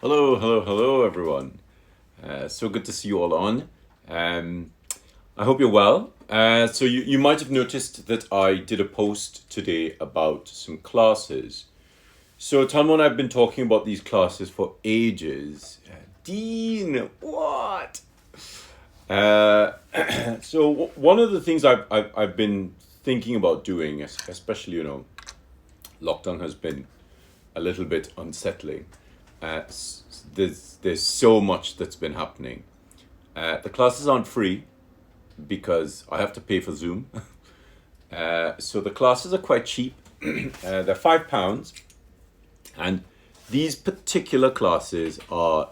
Hello, hello, hello, everyone. So good to see you all on. I hope you're well. So you might have noticed that I did a post today about some classes. So Talmon and I have been talking about these classes for ages. Dean, what? Uh, so one of the things I've been thinking about doing, especially lockdown has been a little bit unsettling. There's so much that's been happening. The classes aren't free because I have to pay for Zoom. So the classes are quite cheap. They're £5, and these particular classes are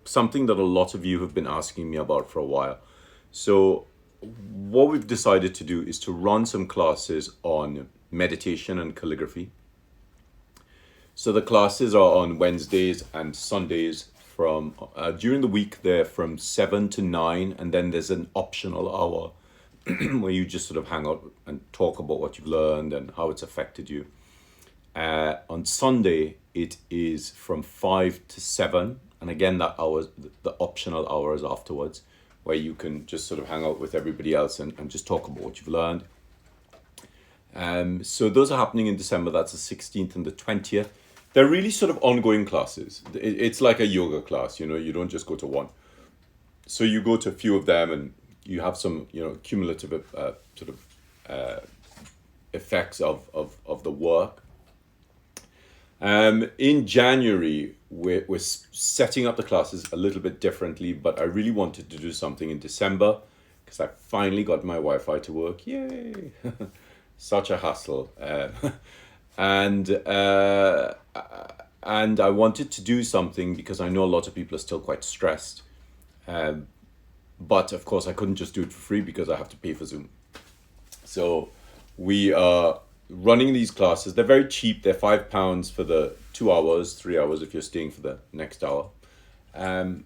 something that a lot of you have been asking me about for a while. So what we've decided to do is to run some classes on meditation and calligraphy. So the classes are on Wednesdays and Sundays from during the week they're from 7 to 9, and then there's an optional hour where you just sort of hang out and talk about what you've learned and how it's affected you. On Sunday it is from 5 to 7, and again that hour, the optional hours afterwards, where you can just sort of hang out with everybody else and just talk about what you've learned. So those are happening in December. That's the 16th and the 20th. They're really sort of ongoing classes. It's like a yoga class, you don't just go to one. So you go to a few of them and you have some, cumulative sort of effects of the work. In January, we're setting up the classes a little bit differently, but I really wanted to do something in December because I finally got my Wi-Fi to work. Yay! Such a hassle. And I wanted to do something because I know a lot of people are still quite stressed. But of course, I couldn't just do it for free because I have to pay for Zoom. So we are running these classes. They're very cheap. They're £5 for the 2 hours, 3 hours if you're staying for the next hour. And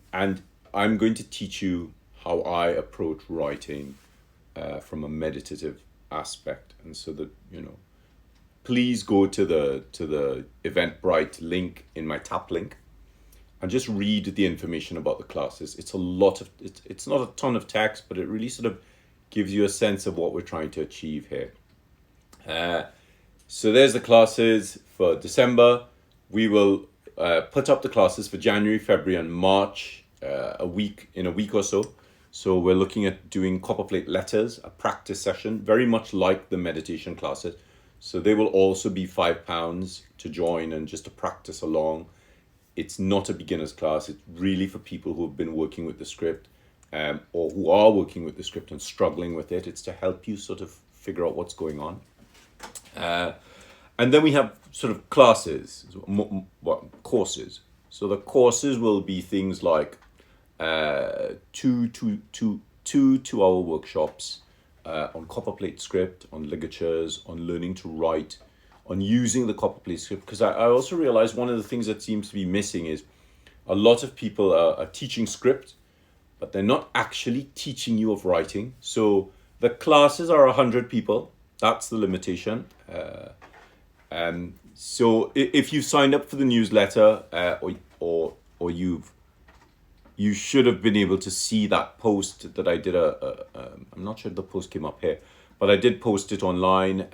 I'm going to teach you how I approach writing from a meditative aspect. And so that, please go to the Eventbrite link in my tap link and just read the information about the classes. It's it's not a ton of text, but it really sort of gives you a sense of what we're trying to achieve here. So there's the classes for December. We will put up the classes for January, February, and March in a week or so. So we're looking at doing Copperplate letters, a practice session, very much like the meditation classes. So they will also be £5 to join and just to practice along. It's not a beginner's class. It's really for people who have been working with the script or who are working with the script and struggling with it. It's to help you sort of figure out what's going on. And then we have sort of classes, courses. So the courses will be things like two 2-hour workshops on Copperplate script, on ligatures, on learning to write, on using the Copperplate script. Because I also realized one of the things that seems to be missing is a lot of people are teaching script, but they're not actually teaching you of writing. So the classes are 100 people. That's the limitation. So if you signed up for the newsletter or you should have been able to see that post that I did. I'm not sure if the post came up here, but I did post it online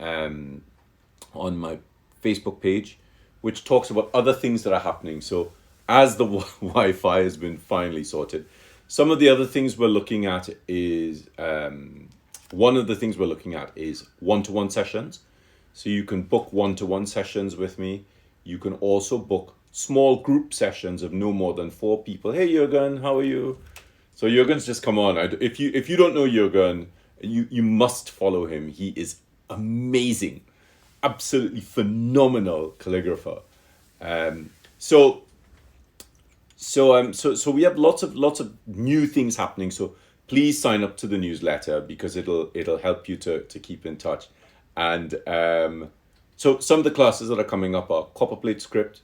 on my Facebook page, which talks about other things that are happening. So as the Wi-Fi has been finally sorted, some of the other things we're looking at is one of the things we're looking at is one-to-one sessions. So you can book one-to-one sessions with me. You can also book small group sessions of no more than 4 people. Hey Jürgen, how are you? So Jürgen's just come on. If you don't know Jürgen, you must follow him. He is amazing, absolutely phenomenal calligrapher. So we have lots of new things happening. So please sign up to the newsletter because it'll help you to keep in touch. And so some of the classes that are coming up are Copperplate script,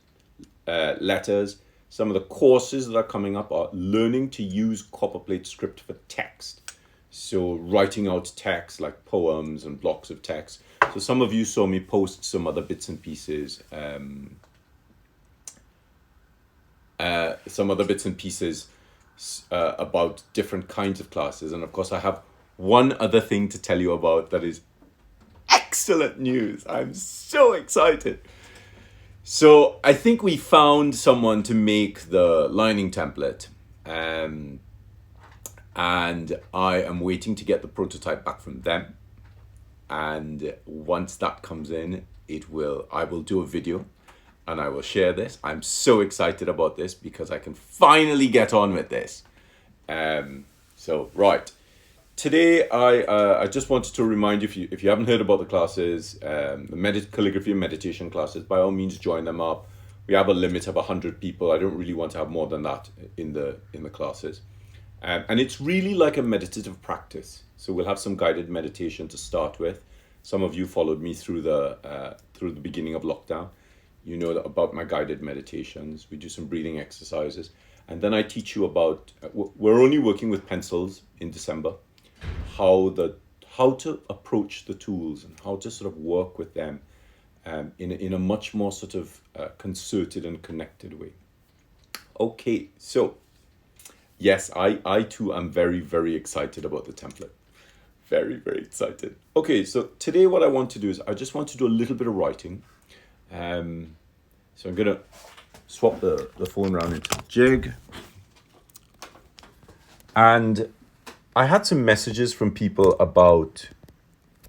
letters. Some of the courses that are coming up are learning to use Copperplate script for text. So writing out text like poems and blocks of text. So some of you saw me post some other bits and pieces some other bits and pieces about different kinds of classes. And of course, I have one other thing to tell you about that is excellent news. I'm so excited. So I think we found someone to make the lining template. And I am waiting to get the prototype back from them. And once that comes in, I will do a video and I will share this. I'm so excited about this because I can finally get on with this. Right. Today, I just wanted to remind you, if you haven't heard about the classes, the calligraphy and meditation classes, by all means join them up. We have a limit of 100 people. I don't really want to have more than that in the classes. And it's really like a meditative practice. So we'll have some guided meditation to start with. Some of you followed me through the beginning of lockdown. You know about my guided meditations. We do some breathing exercises. And then I teach you about, we're only working with pencils in December, how to approach the tools and how to sort of work with them in a much more sort of concerted and connected way. Okay, so yes, I too am very, very excited about the template. Very, very excited. Okay, so today what I want to do is I just want to do a little bit of writing. So I'm going to swap the phone around into the jig. And I had some messages from people about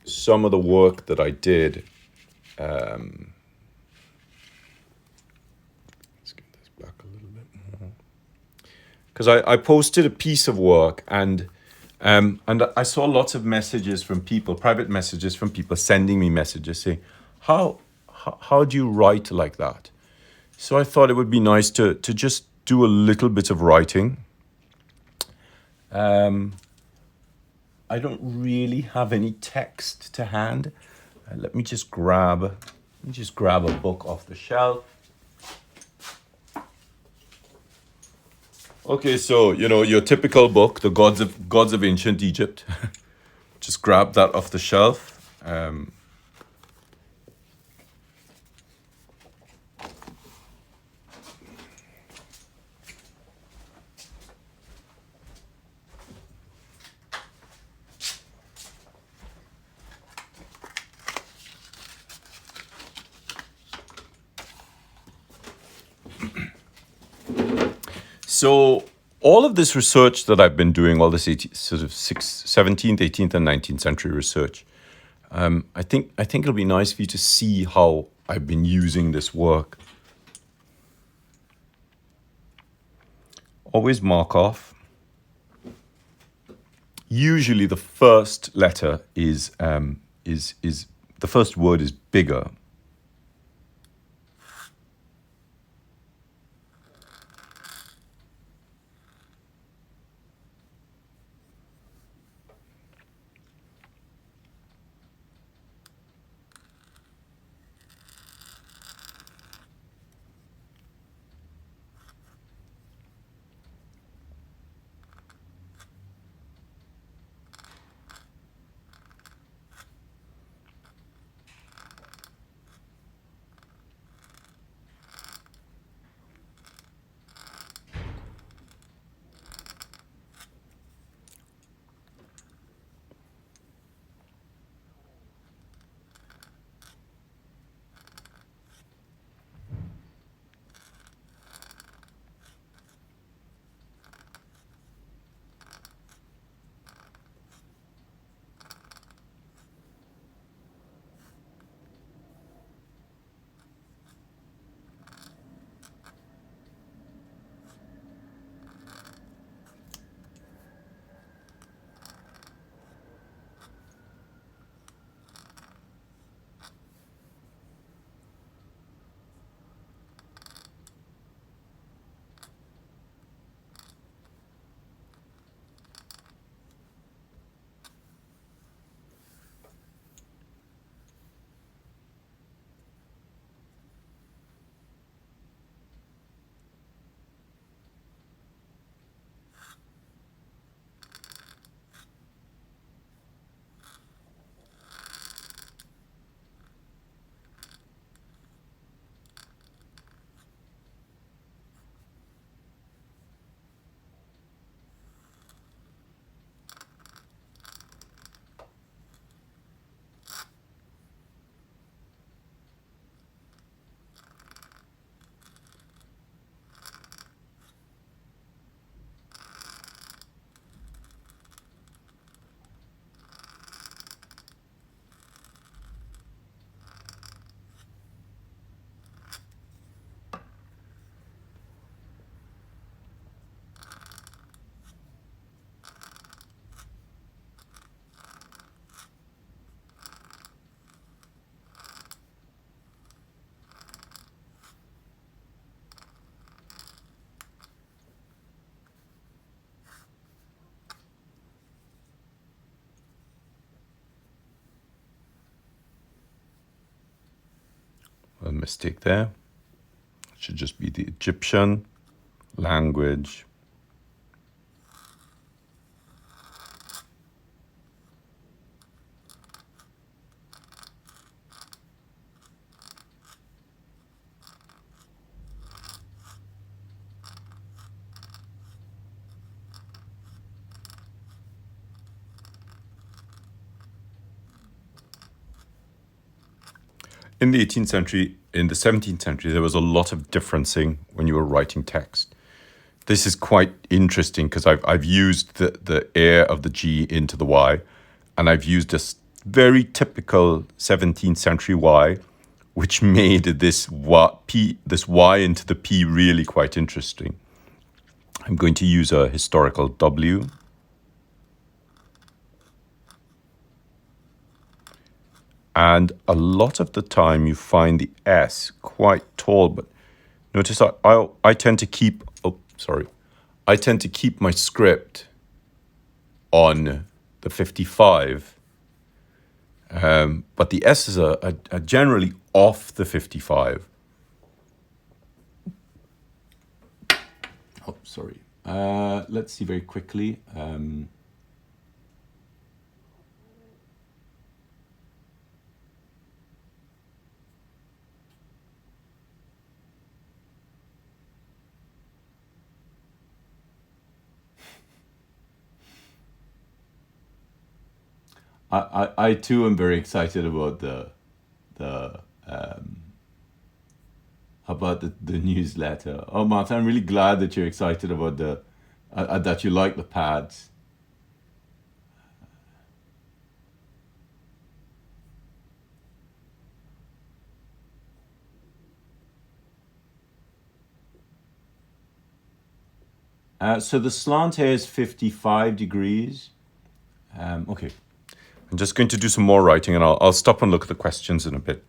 some of the work that I did. Let's get this back a little bit more. Because I posted a piece of work and I saw lots of messages from people, private messages from people sending me messages saying, how do you write like that? So I thought it would be nice to just do a little bit of writing. I don't really have any text to hand. Let me just grab a book off the shelf. Okay, so your typical book, the Gods of Ancient Egypt. Just grab that off the shelf. So all of this research that I've been doing, all this 17th, 18th, and 19th century research, I think it'll be nice for you to see how I've been using this work. Always mark off. Usually the first letter is the first word is bigger. mistake there. It should just be the Egyptian language. In the 18th century, in the 17th century, there was a lot of differencing when you were writing text. This is quite interesting because I've used the air of the G into the Y, and I've used a very typical 17th century Y, which made this Y into the P really quite interesting. I'm going to use a historical W. And a lot of the time you find the S quite tall, but notice I tend to keep, I tend to keep my script on the 55, but the S's are generally off the 55. Oh, sorry. Let's see very quickly. I too am very excited about the newsletter. Oh, Martin, I'm really glad that you're excited about that you like the pads. So the slant here is 55 degrees. Okay. I'm just going to do some more writing, and I'll stop and look at the questions in a bit.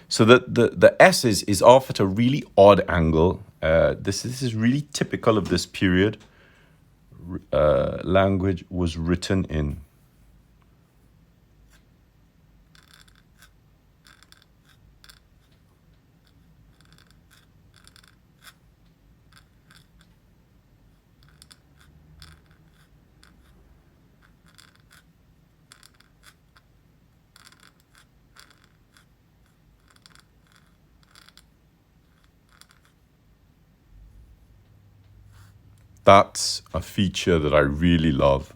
So the S is off at a really odd angle. This is really typical of this period. Language was written in. That's a feature that I really love.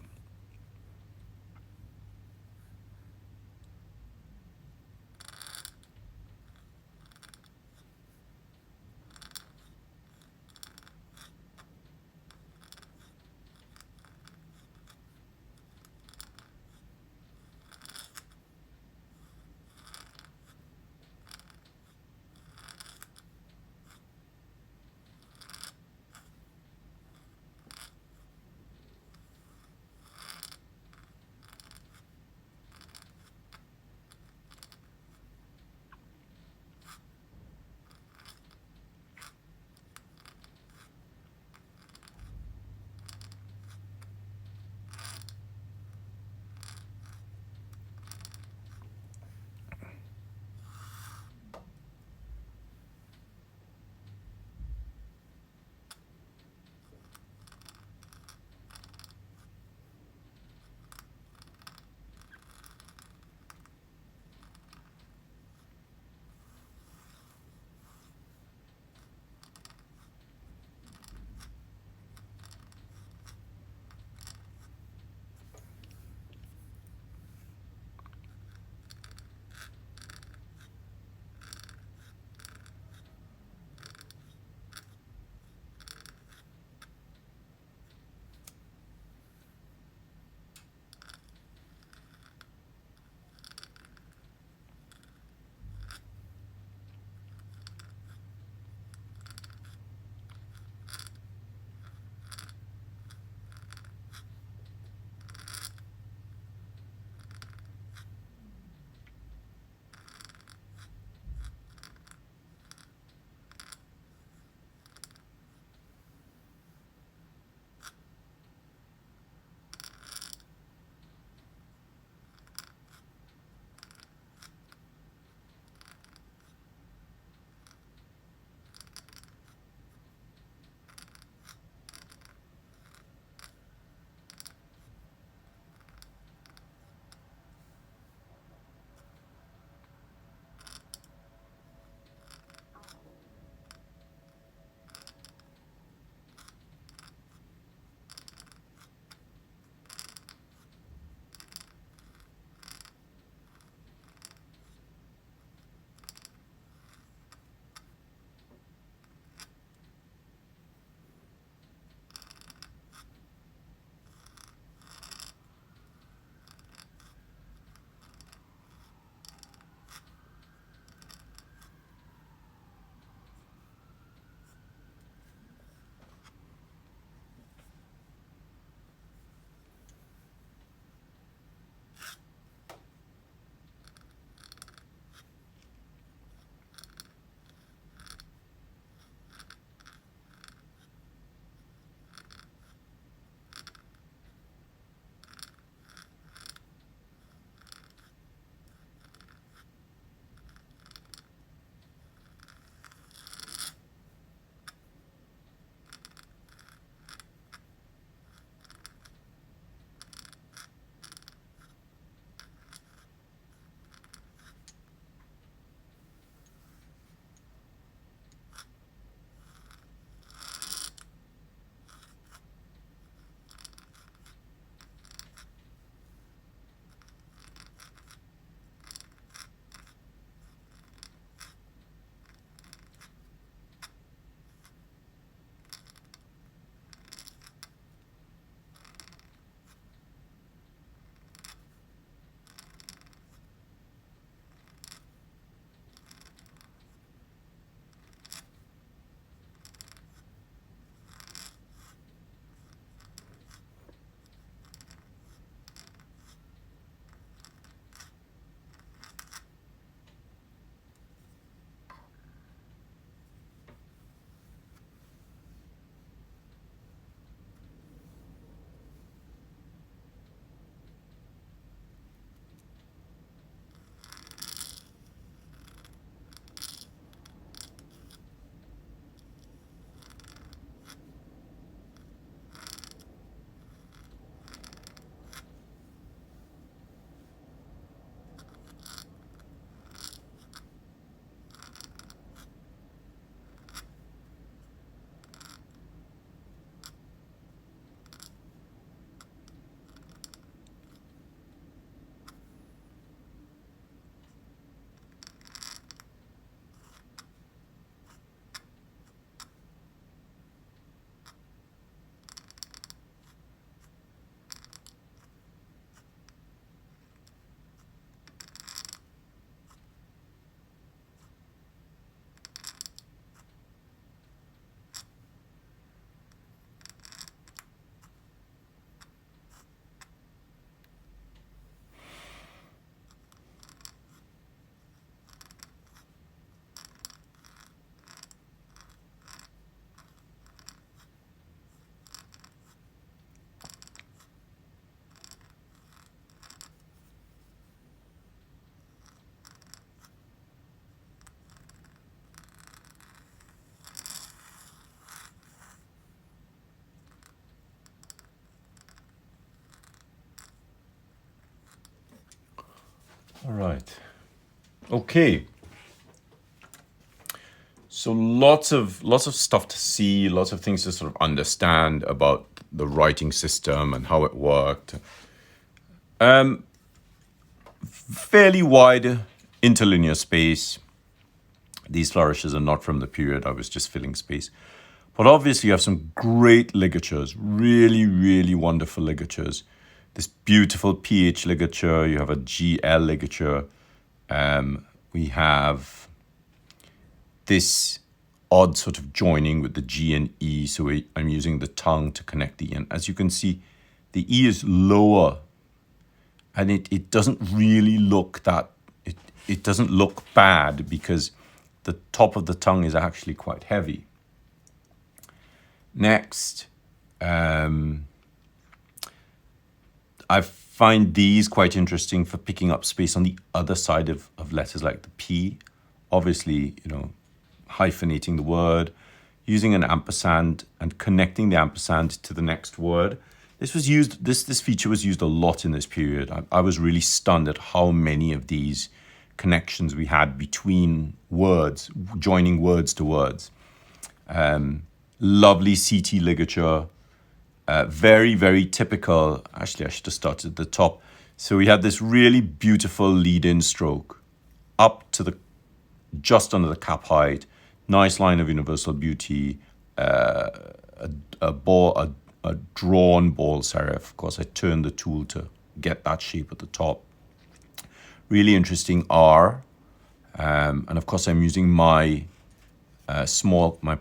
All right. Okay. So lots of stuff to see, lots of things to sort of understand about the writing system and how it worked. Fairly wide interlinear space. These flourishes are not from the period. I was just filling space. But obviously you have some great ligatures, really, really wonderful ligatures. This beautiful PH ligature, you have a GL ligature. We have this odd sort of joining with the G and E. So I'm using the tongue to connect the E. And as you can see, the E is lower. And it doesn't really look that, it doesn't look bad because the top of the tongue is actually quite heavy. Next, I find these quite interesting for picking up space on the other side of letters like the P. Obviously, hyphenating the word, using an ampersand and connecting the ampersand to the next word. This feature was used a lot in this period. I was really stunned at how many of these connections we had between words, joining words to words. Lovely CT ligature, very, very typical. Actually, I should have started at the top. So we had this really beautiful lead-in stroke up to just under the cap height, nice line of universal beauty, a drawn ball serif. Of course, I turned the tool to get that shape at the top. Really interesting R. And of course, I'm using my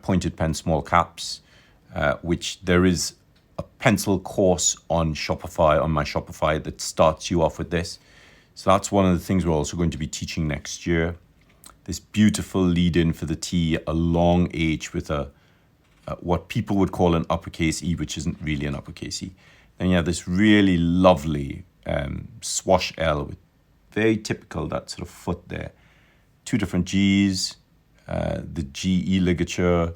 pointed pen small caps, which there is a pencil course on Shopify, on my Shopify, that starts you off with this. So that's one of the things we're also going to be teaching next year. This beautiful lead-in for the T, a long H with what people would call an uppercase E, which isn't really an uppercase E. Then you have this really lovely swash L with very typical, that sort of foot there. Two different Gs, the GE ligature,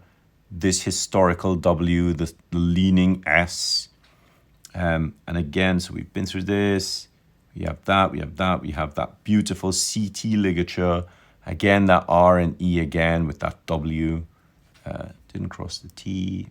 this historical W, the leaning S. And again, so we've been through this. We have that, we have that, we have that beautiful CT ligature. Again, that R and E again with that W. Didn't cross the T.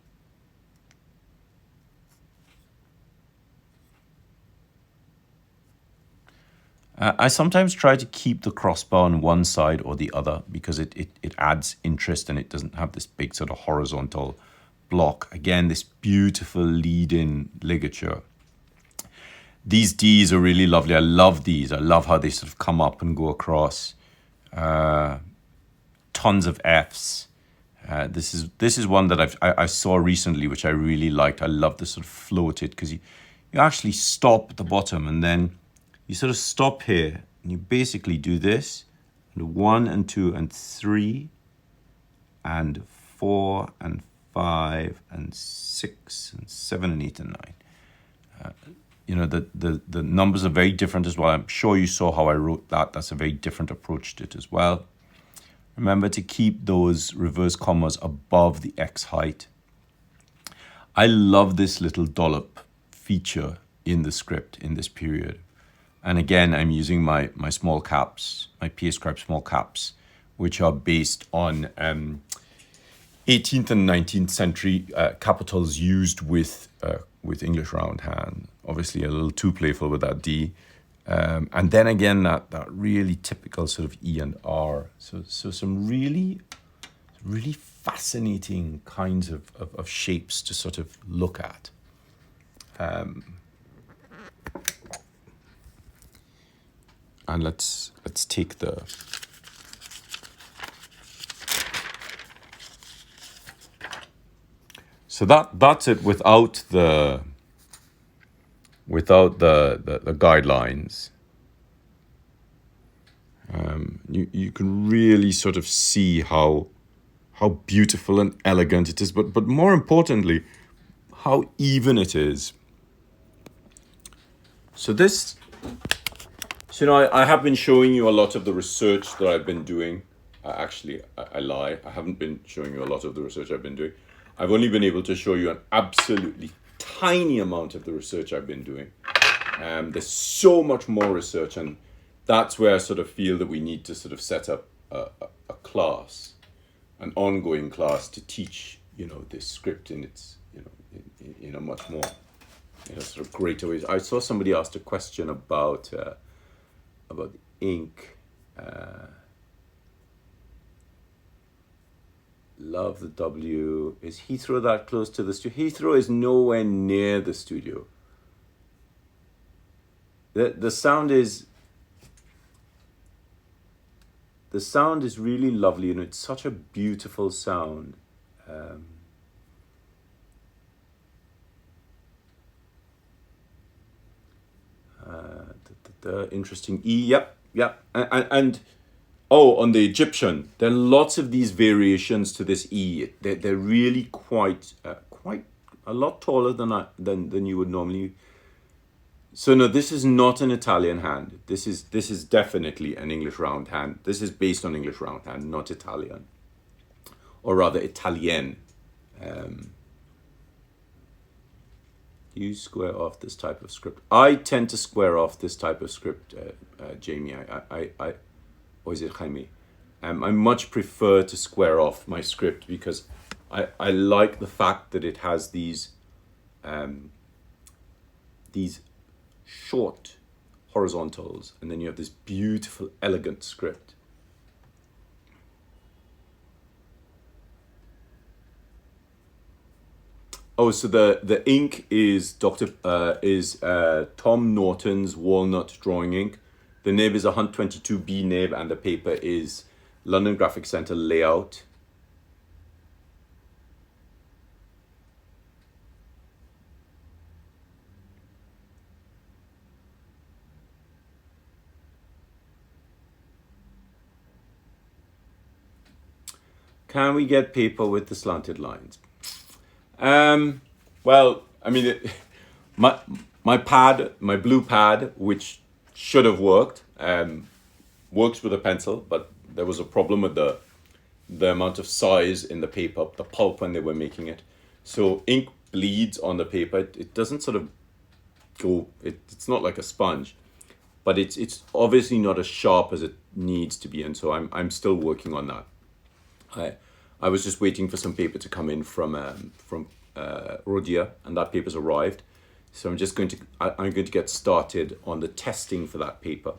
I sometimes try to keep the crossbar on one side or the other because it adds interest and it doesn't have this big sort of horizontal block. Again, this beautiful lead-in ligature. These Ds are really lovely. I love these. I love how they sort of come up and go across. Tons of Fs. This is one that I saw recently, which I really liked. I love this sort of floated because you actually stop at the bottom and then you sort of stop here and you basically do this, and 1 and 2 and 3 and 4 and 5 and 6 and 7 and 8 and 9. The numbers are very different as well. I'm sure you saw how I wrote that. That's a very different approach to it as well. Remember to keep those reverse commas above the X height. I love this little dollop feature in the script in this period. And again, I'm using my small caps, my PAScribe Small Caps, which are based on 18th and 19th century capitals used with English Roundhand. Obviously, a little too playful with that D. And then again, that really typical sort of E and R. So some really, really fascinating kinds of shapes to sort of look at. And let's take the so that's it without the guidelines. You can really sort of see how beautiful and elegant it is, but more importantly, how even it is. So I have been showing you a lot of the research that I've been doing. I lie. I haven't been showing you a lot of the research I've been doing. I've only been able to show you an absolutely tiny amount of the research I've been doing. There's so much more research, and that's where I sort of feel that we need to sort of set up a class, an ongoing class to teach, this script in its, in a much more, sort of greater ways. I saw somebody asked a question about ink. Love the W. Is Heathrow that close to the studio? Heathrow is nowhere near the studio. The sound is really lovely, and it's such a beautiful sound. Interesting. Yep. And on the Egyptian, there are lots of these variations to this E. They're really quite a lot taller than you would normally. So no, this is not an Italian hand. This is definitely an English Roundhand. This is based on English Roundhand, not Italian, or rather Italien. You square off this type of script. I tend to square off this type of script, Jamie. Or is it Jaime? I much prefer to square off my script because I like the fact that it has these short horizontals, and then you have this beautiful, elegant script. Oh, so the ink is Tom Norton's Walnut drawing ink. The nib is a 122B nib, and the paper is London Graphic Centre layout. Can we get paper with the slanted lines? Well, I mean, my blue pad, which should have worked, works with a pencil, but there was a problem with the amount of size in the paper, the pulp when they were making it. So ink bleeds on the paper. It doesn't sort of go, it's not like a sponge, but it's obviously not as sharp as it needs to be. And so I'm still working on that. I was just waiting for some paper to come in from Rodia, and that paper's arrived. So I'm going to get started on the testing for that paper.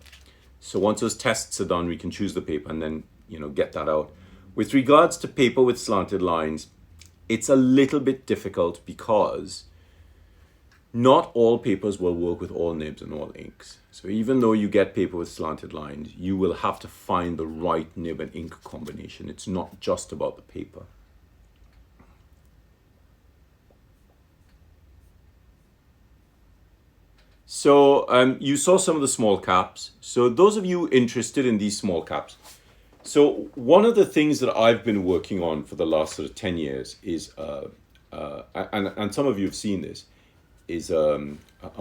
So once those tests are done, we can choose the paper and then, get that out. With regards to paper with slanted lines, it's a little bit difficult because not all papers will work with all nibs and all inks. So even though you get paper with slanted lines, you will have to find the right nib and ink combination. It's not just about the paper. So you saw some of the small caps. So those of you interested in these small caps, so one of the things that I've been working on for the last sort of 10 years is, and some of you have seen this, is a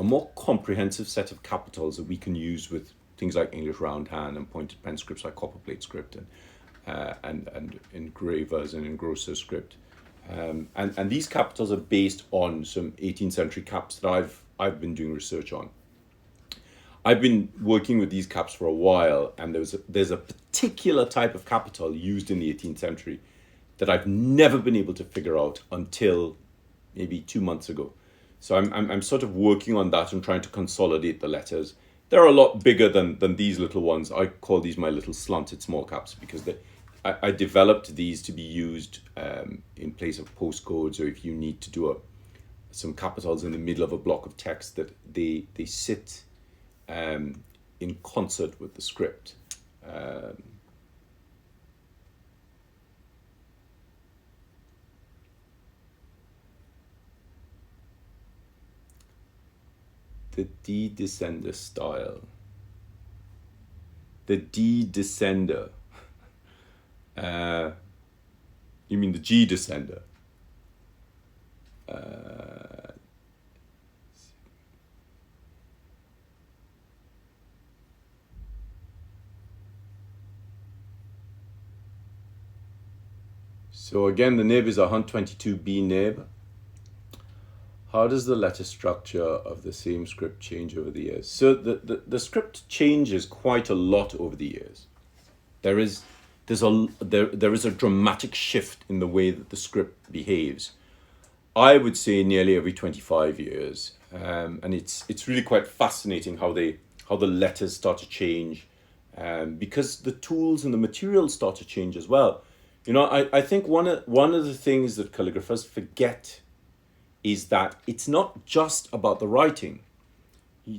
more comprehensive set of capitals that we can use with things like English Roundhand and pointed pen scripts like Copperplate script and engravers and engrosser script. And these capitals are based on some 18th century caps that I've been doing research on. I've been working with these caps for a while, and there's a particular type of capital used in the 18th century that I've never been able to figure out until maybe 2 months ago. So I'm sort of working on that and trying to consolidate the letters. They're a lot bigger than these little ones. I call these my little slanted small caps because I developed these to be used in place of postcodes, or if you need to do some capitals in the middle of a block of text, that they sit in concert with the script. The D descender style. The D descender. You mean the G descender? So again, the nib is a 122B nib. how does the letter structure of the same script change over the years? So the script changes quite a lot over the years. There is a dramatic shift in the way that the script behaves. I would say nearly every 25 years, and it's really quite fascinating how the letters start to change, because the tools and the materials start to change as well. You know, I think one of the things that calligraphers forget is that it's not just about the writing.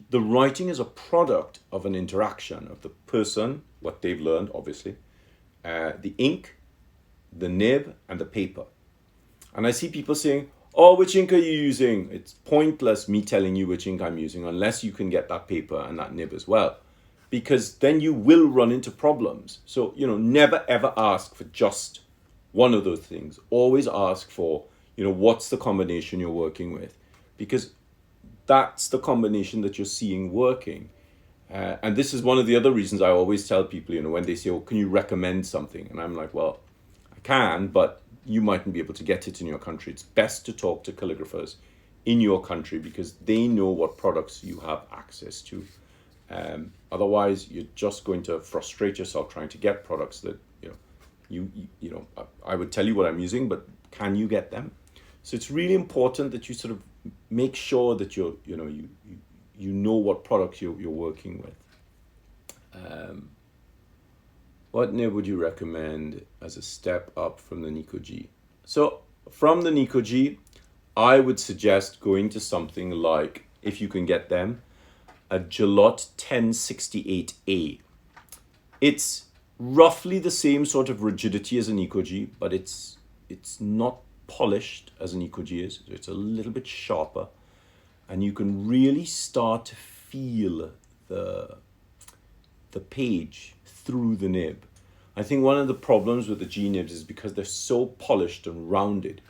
The writing is a product of an interaction of the person, what they've learned, obviously, the ink, the nib, and the paper. And I see people saying, oh, which ink are you using? It's pointless me telling you which ink I'm using unless you can get that paper and that nib as well, because then you will run into problems. So, you know, never ever ask for just one of those things. Always ask for, you know, what's the combination you're working with, because that's the combination that you're seeing working. And this is one of the other reasons I always tell people, you know, when they say, oh, can you recommend something? And I'm like, well, I can, but you mightn't be able to get it in your country. It's best to talk to calligraphers in your country because they know what products you have access to. Otherwise, you're just going to frustrate yourself trying to get products that, you know, I would tell you what I'm using, but can you get them? So it's really important that you sort of make sure that you know what products you're working with. What nib would you recommend as a step up from the Nico G? So from the Nico G, I would suggest going to something like, if you can get them, a Gillot 1068A. It's roughly the same sort of rigidity as an Nico G, but it's not polished as an Nico G is. So it's a little bit sharper, and you can really start to feel the page through the nib. I think one of the problems with the G nibs is because they're so polished and rounded,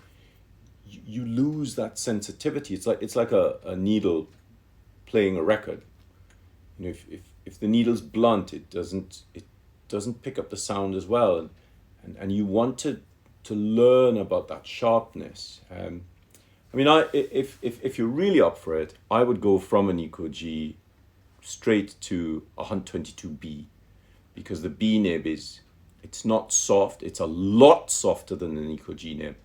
you lose that sensitivity. It's like a needle playing a record. You know, if the needle's blunt, it doesn't pick up the sound as well, and you want to learn about that sharpness. I mean, if you're really up for it, I would go from a Nico G straight to a Hunt 22B, because the B nib it's not soft. It's a lot softer than the Nico G nib,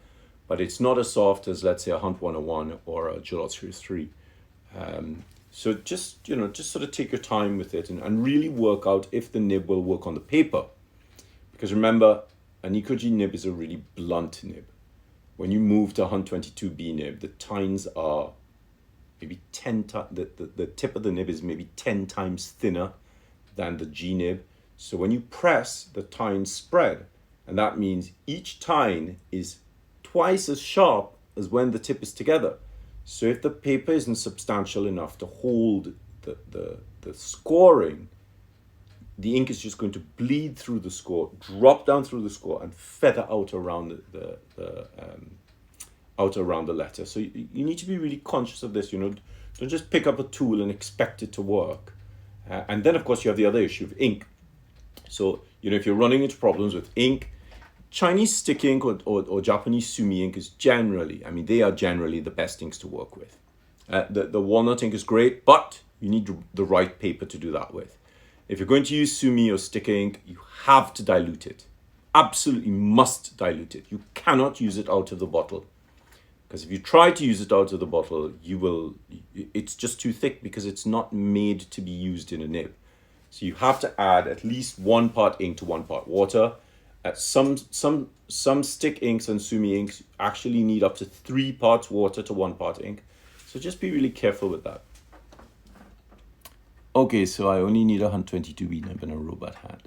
but it's not as soft as, let's say, a Hunt 101 or a Gillot 303. So just sort of take your time with it and really work out if the nib will work on the paper. Because remember, a Nico G nib is a really blunt nib. When you move to a Hunt 22B nib, the tines are maybe 10 times, the tip of the nib is maybe 10 times thinner than the G nib. So when you press, the tines spread, and that means each tine is twice as sharp as when the tip is together. So if the paper isn't substantial enough to hold the scoring, the ink is just going to bleed through the score, drop down through the score, and feather out around around the letter. So you need to be really conscious of this. You know, don't just pick up a tool and expect it to work. And then, of course, you have the other issue of ink. So, you know, if you're running into problems with ink, Chinese stick ink or Japanese sumi ink is generally, I mean, they are generally the best inks to work with. The walnut ink is great, but you need the right paper to do that with. If you're going to use sumi or stick ink, you have to dilute it. Absolutely must dilute it. You cannot use it out of the bottle. Because if you try to use it out of the bottle, it's just too thick because it's not made to be used in a nib. So you have to add at least 1 part ink to 1 part water. Some stick inks and sumi inks actually need up to 3 parts water to 1 part ink. So just be really careful with that. Okay, so I only need a Hunt 22B nib and a robot hand.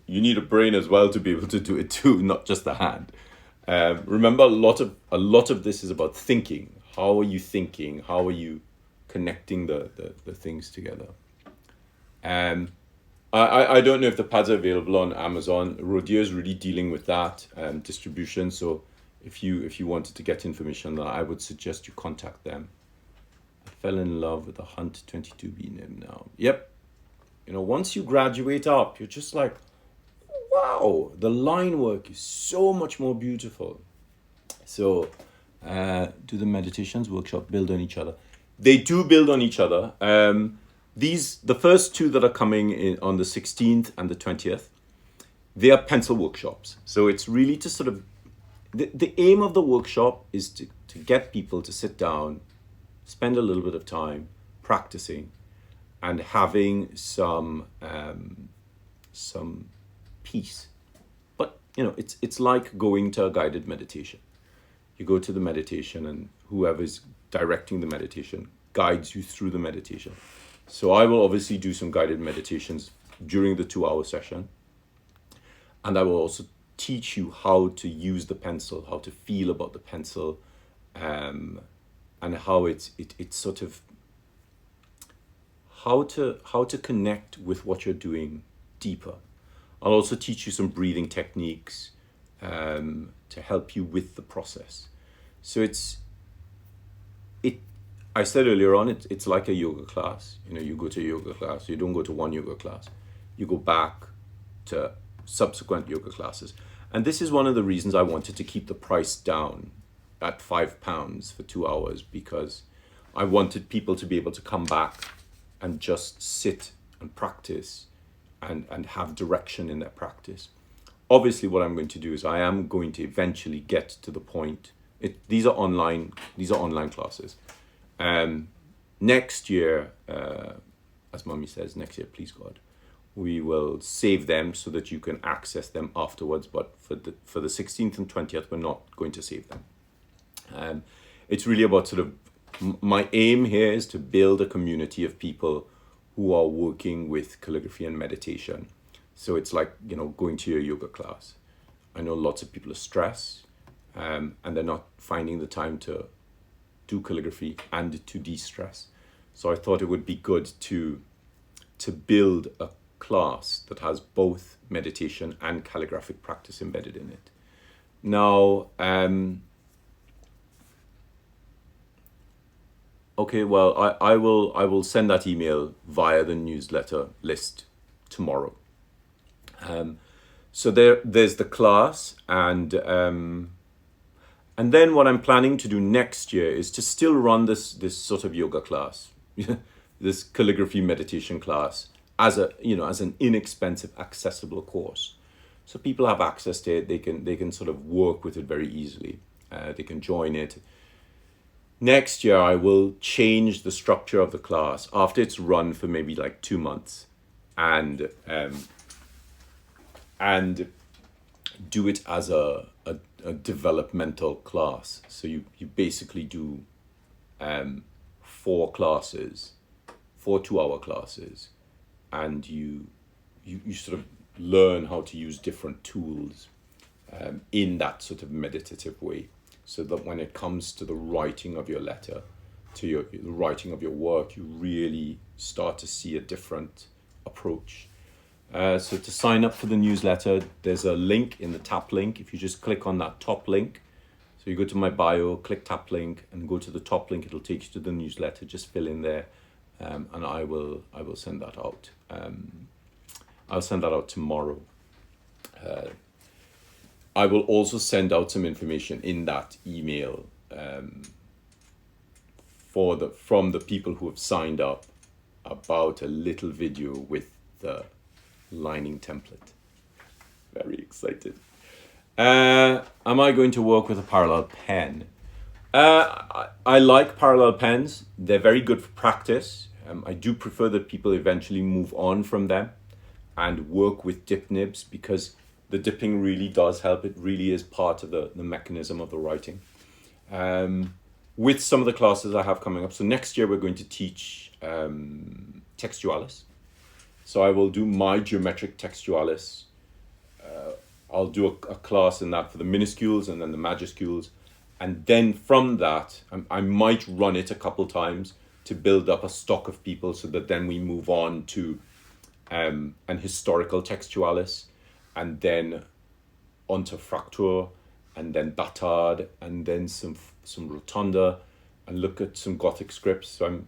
You need a brain as well to be able to do it too, not just the hand. Remember, a lot of this is about thinking. How are you thinking? How are you connecting the things together? I don't know if the pads are available on Amazon. Rodier is really dealing with that distribution. So if you wanted to get information on that, I would suggest you contact them. I fell in love with the Hunt 22B nib now. Yep. You know, once you graduate up, you're just like, wow, the line work is so much more beautiful. So Do the meditations workshop build on each other? They do build on each other. The first two that are coming in on the 16th and the 20th, they are pencil workshops. So it's really to sort of, the aim of the workshop is to get people to sit down, spend a little bit of time practicing and having some peace. But it's like going to a guided meditation. You go to the meditation and whoever's directing the meditation guides you through the meditation. So I will obviously do some guided meditations during the 2-hour session. And I will also teach you how to use the pencil, how to feel about the pencil, and how it's sort of how to connect with what you're doing deeper. I'll also teach you some breathing techniques to help you with the process. So I said earlier on, it's like a yoga class. You go to a yoga class, you don't go to one yoga class. You go back to subsequent yoga classes. And this is one of the reasons I wanted to keep the price down at £5 for 2 hours, because I wanted people to be able to come back and just sit and practice and have direction in their practice. Obviously, what I'm going to do is I am going to eventually get to the point. These are online classes. Next year, as Mummy says, next year, please God, we will save them so that you can access them afterwards. But for the 16th and 20th, we're not going to save them. It's really about sort of, my aim here is to build a community of people who are working with calligraphy and meditation. So it's like, going to your yoga class. I know lots of people are stressed and they're not finding the time to do calligraphy and to de-stress. So I thought it would be good to build a class that has both meditation and calligraphic practice embedded in it. Now, okay, well, I will send that email via the newsletter list tomorrow. So there's the class, and then what I'm planning to do next year is to still run this sort of yoga class, this calligraphy meditation class as an inexpensive, accessible course. So people have access to it. They can sort of work with it very easily. They can join it. Next year, I will change the structure of the class after it's run for maybe like 2 months, and do it as a developmental class. So you basically do 4 classes, 4 2-hour classes, and you sort of learn how to use different tools in that sort of meditative way, so that when it comes to the writing of your letter, to the writing of your work, you really start to see a different approach. So to sign up for the newsletter, there's a link in the tap link. If you just click on that top link, so you go to my bio, click tap link, and go to the top link, it'll take you to the newsletter. Just fill in there, and I will send that out. I'll send that out tomorrow. I will also send out some information in that email from the people who have signed up about a little video with the lining template. Very excited. Am I going to work with a parallel pen? I like parallel pens. They're very good for practice. I do prefer that people eventually move on from them and work with dip nibs, because the dipping really does help. It really is part of the mechanism of the writing. With some of the classes I have coming up. So next year we're going to teach textualis. So I will do my geometric textualis. I'll do a class in that for the minuscules and then the majuscules. And then from that, I might run it a couple times to build up a stock of people, so that then we move on to an historical textualis, and then onto fraktur, and then batard, and then some rotunda, and look at some Gothic scripts. So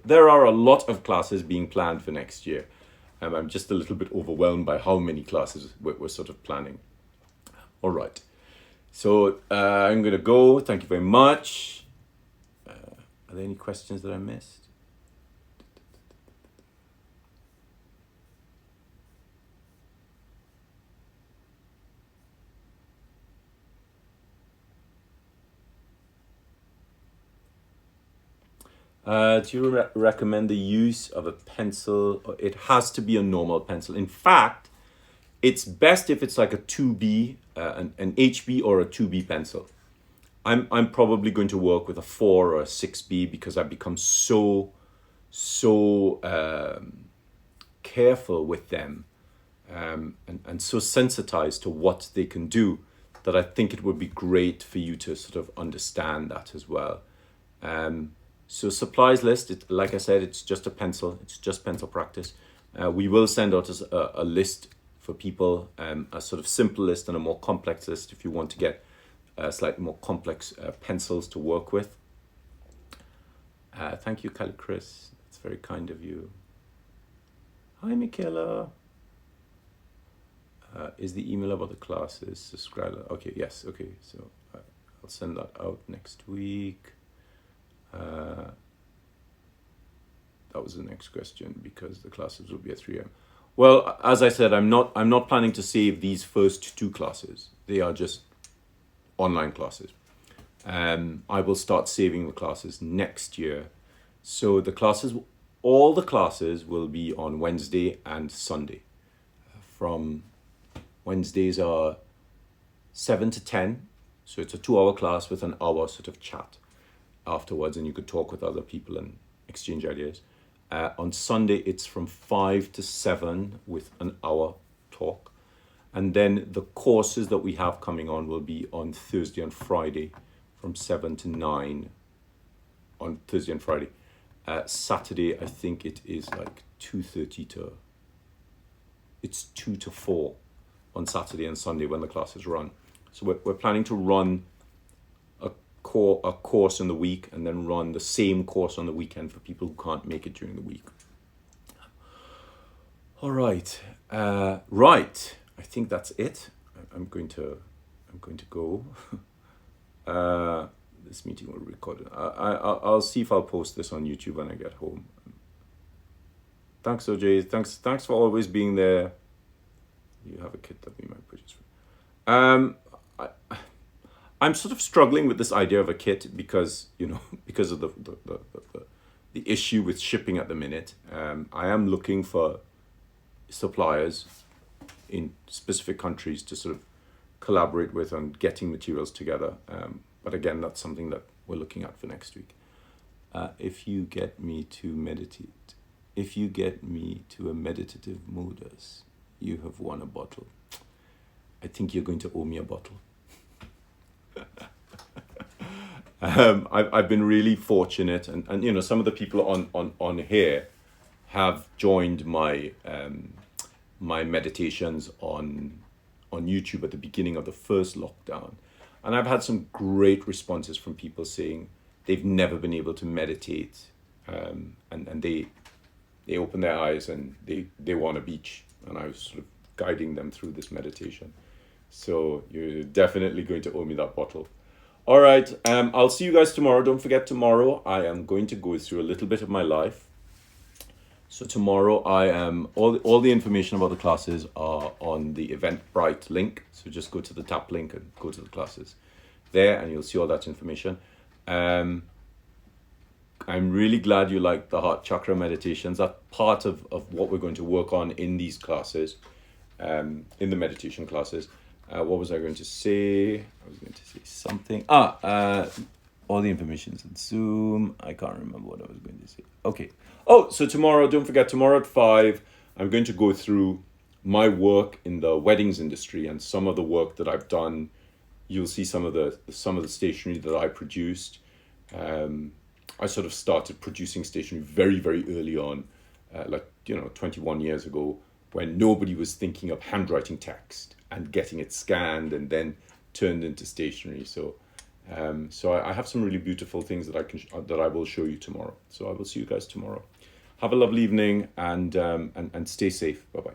there are a lot of classes being planned for next year. I'm just a little bit overwhelmed by how many classes we're sort of planning. All right. So I'm going to go. Thank you very much. Are there any questions that I missed? Do you recommend the use of a pencil? It has to be a normal pencil. In fact, it's best if it's like a 2B, an HB or a 2B pencil. I'm probably going to work with a 4 or a 6B because I've become so careful with them and so sensitized to what they can do that I think it would be great for you to sort of understand that as well. So supplies list, like I said, it's just a pencil. It's just pencil practice. We will send out a list for people, a sort of simple list and a more complex list if you want to get slightly more complex pencils to work with. Thank you, Chris. That's very kind of you. Hi, Michaela. Is the email about the classes subscribe? Okay, yes. Okay, so I'll send that out next week. That was the next question because the classes will be at 3 p.m. Well, as I said, I'm not planning to save these first 2 classes. They are just online classes. I will start saving the classes next year. So all the classes will be on Wednesday and Sunday. From Wednesdays are 7 to 10. So it's a 2-hour class with an hour sort of chat afterwards, and you could talk with other people and exchange ideas. On Sunday, it's from 5 to 7 with an hour talk. And then the courses that we have coming on will be on Thursday and Friday from 7 to 9 on Thursday and Friday. Saturday, I think it is like 2:30 to, it's 2 to 4 on Saturday and Sunday when the classes run. So we're planning to run a course in the week and then run the same course on the weekend for people who can't make it during the week. All right. Right. I think that's it. I'm going to go. This meeting will record it. I'll see if I'll post this on YouTube when I get home. Thanks, OJ. Thanks for always being there. You have a kit that we might purchase. I'm sort of struggling with this idea of a kit because of the issue with shipping at the minute. I am looking for suppliers in specific countries to sort of collaborate with on getting materials together. But again, that's something that we're looking at for next week. If you get me to meditate, if you get me to a meditative modus, you have won a bottle. I think you're going to owe me a bottle. I've been really fortunate, and some of the people on here have joined my my meditations on YouTube at the beginning of the first lockdown, and I've had some great responses from people saying they've never been able to meditate, and they open their eyes and they want a beach, and I was sort of guiding them through this meditation. So you're definitely going to owe me that bottle. All right, I'll see you guys tomorrow. Don't forget, tomorrow I am going to go through a little bit of my life. So tomorrow I am, all the information about the classes are on the Eventbrite link. So just go to the tap link and go to the classes there and you'll see all that information. I'm really glad you liked the heart chakra meditations. That's part of what we're going to work on in these classes, in the meditation classes. What was I going to say? I was going to say something. All the information is in Zoom. I can't remember what I was going to say. Okay. Oh, so tomorrow, don't forget, tomorrow at 5, I'm going to go through my work in the weddings industry and some of the work that I've done. You'll see some of the stationery that I produced. I sort of started producing stationery very, very early on, 21 years ago, when nobody was thinking of handwriting text and getting it scanned and then turned into stationery. So I have some really beautiful things that I will show you tomorrow. So I will see you guys tomorrow. Have a lovely evening and stay safe. Bye-bye.